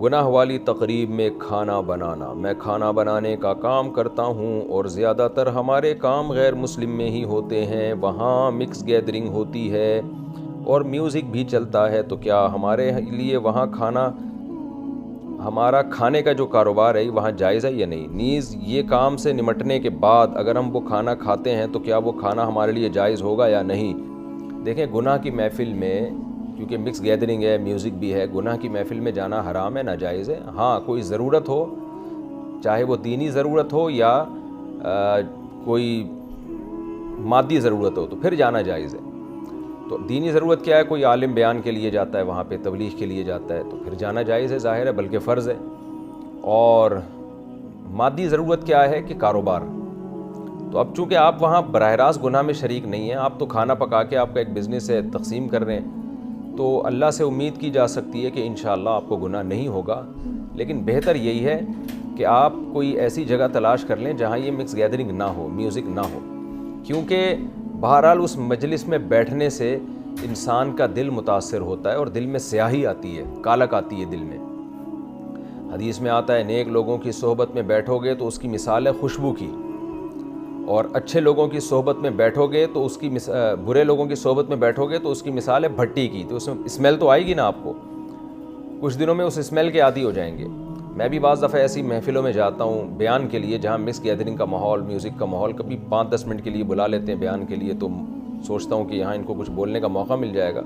گناہ والی تقریب میں کھانا بنانا. میں کھانا بنانے کا کام کرتا ہوں اور زیادہ تر ہمارے کام غیر مسلم میں ہی ہوتے ہیں. وہاں مکس گیدرنگ ہوتی ہے اور میوزک بھی چلتا ہے, تو کیا ہمارے لیے وہاں ہمارا کھانے کا جو کاروبار ہے وہاں جائز ہے یا نہیں؟ نیز یہ کام سے نمٹنے کے بعد اگر ہم وہ کھانا کھاتے ہیں تو کیا وہ کھانا ہمارے لیے جائز ہوگا یا نہیں؟ دیکھیں, گناہ کی محفل میں کیونکہ مکس گیدرنگ ہے, میوزک بھی ہے, گناہ کی محفل میں جانا حرام ہے, ناجائز ہے. ہاں کوئی ضرورت ہو, چاہے وہ دینی ضرورت ہو یا کوئی مادی ضرورت ہو, تو پھر جانا جائز ہے. تو دینی ضرورت کیا ہے؟ کوئی عالم بیان کے لیے جاتا ہے وہاں پہ, تبلیغ کے لیے جاتا ہے, تو پھر جانا جائز ہے, ظاہر ہے, بلکہ فرض ہے. اور مادی ضرورت کیا ہے کہ کاروبار. تو اب چونکہ آپ وہاں براہ راست گناہ میں شریک نہیں ہیں, آپ تو کھانا پکا کے آپ کا ایک بزنس ہے, تقسیم کر رہے ہیں, تو اللہ سے امید کی جا سکتی ہے کہ انشاءاللہ آپ کو گناہ نہیں ہوگا. لیکن بہتر یہی ہے کہ آپ کوئی ایسی جگہ تلاش کر لیں جہاں یہ مکس گیدرنگ نہ ہو, میوزک نہ ہو, کیونکہ بہرحال اس مجلس میں بیٹھنے سے انسان کا دل متاثر ہوتا ہے اور دل میں سیاہی آتی ہے, کالک آتی ہے دل میں. حدیث میں آتا ہے نیک لوگوں کی صحبت میں بیٹھو گے تو اس کی مثال ہے خوشبو کی, اور اچھے لوگوں کی صحبت میں بیٹھو گے تو اس کی برے لوگوں کی صحبت میں بیٹھو گے تو اس کی مثال ہے بھٹی کی. تو اس میں اسمیل تو آئے گی نا آپ کو, کچھ دنوں میں اس اسمیل کے عادی ہو جائیں گے. میں بھی بعض دفعہ ایسی محفلوں میں جاتا ہوں بیان کے لیے جہاں مکس گیدرنگ کا ماحول, میوزک کا ماحول, کبھی 5-10 منٹ کے لیے بلا لیتے ہیں بیان کے لیے, تو سوچتا ہوں کہ یہاں ان کو کچھ بولنے کا موقع مل جائے گا.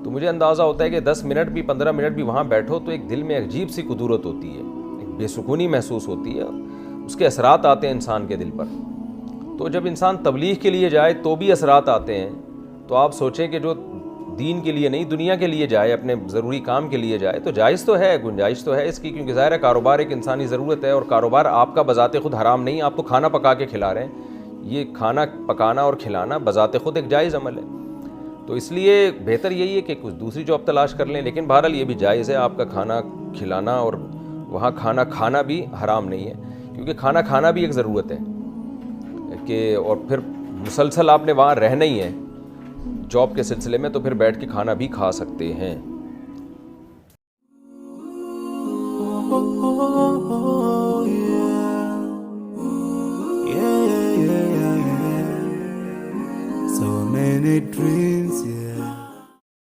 تو مجھے اندازہ ہوتا ہے کہ 10 منٹ بھی 15 منٹ بھی وہاں بیٹھو تو ایک دل میں عجیب سی قدورت ہوتی ہے, ایک بے سکونی محسوس ہوتی ہے, اس کے اثرات آتے ہیں انسان کے دل پر. تو جب انسان تبلیغ کے لیے جائے تو بھی اثرات آتے ہیں, تو آپ سوچیں کہ جو دین کے لیے نہیں دنیا کے لیے جائے, اپنے ضروری کام کے لیے جائے, تو جائز تو ہے, گنجائش تو ہے اس کی, کیونکہ ظاہر ہے کاروبار ایک انسانی ضرورت ہے, اور کاروبار آپ کا بذات خود حرام نہیں, آپ تو کھانا پکا کے کھلا رہے ہیں. یہ کھانا پکانا اور کھلانا بذات خود ایک جائز عمل ہے. تو اس لیے بہتر یہی ہے کہ کچھ دوسری جاب تلاش کر لیں. لیکن بہرحال یہ بھی جائز ہے, آپ کا کھانا کھلانا اور وہاں کھانا کھانا بھی حرام نہیں ہے, کیونکہ کھانا کھانا بھی ایک ضرورت ہے کہ, اور پھر مسلسل آپ نے وہاں رہنا ہی ہے جاب کے سلسلے میں, تو پھر بیٹھ کے کھانا بھی کھا سکتے ہیں.